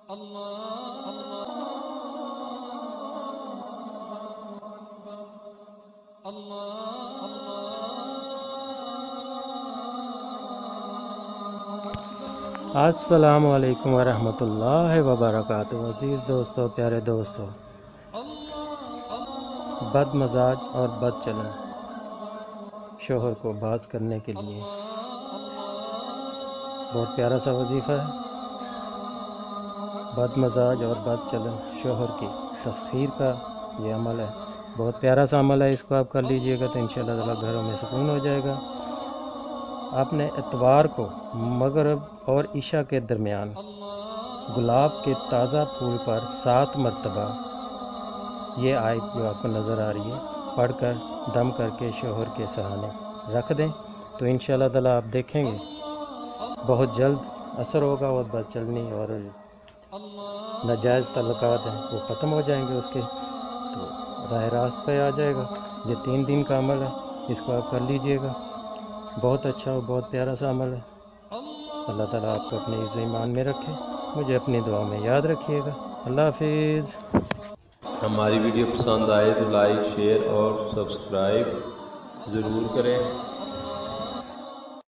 السلام علیکم ورحمۃ اللہ وبرکاتہ۔ عزیز دوستو، پیارے دوستو، بد مزاج اور بد چلن شوہر کو باز کرنے کے لیے بہت پیارا سا وظیفہ ہے۔ بد مزاج اور بد چلن شوہر کی تسخیر کا یہ عمل ہے، بہت پیارا سا عمل ہے۔ اس کو آپ کر لیجئے گا تو انشاءاللہ تعالیٰ گھروں میں سکون ہو جائے گا۔ آپ نے اتوار کو مغرب اور عشاء کے درمیان گلاب کے تازہ پھول پر 7 مرتبہ یہ آیت جو آپ کو نظر آ رہی ہے پڑھ کر دم کر کے شوہر کے سرانے رکھ دیں تو انشاءاللہ تعالیٰ آپ دیکھیں گے بہت جلد اثر ہوگا، اور بد چلنی اور ناجائز تعلقات ہیں وہ ختم ہو جائیں گے، اس کے تو راہ راست پہ آ جائے گا۔ یہ 3 دن کا عمل ہے، اس کو آپ کر لیجئے گا، بہت اچھا اور بہت پیارا سا عمل ہے۔ اللہ تعالیٰ آپ کو اپنے عز و ایمان میں رکھے، مجھے اپنی دعا میں یاد رکھیے گا۔ اللہ حافظ۔ ہماری ویڈیو پسند آئے تو لائک، شیئر اور سبسکرائب ضرور کریں۔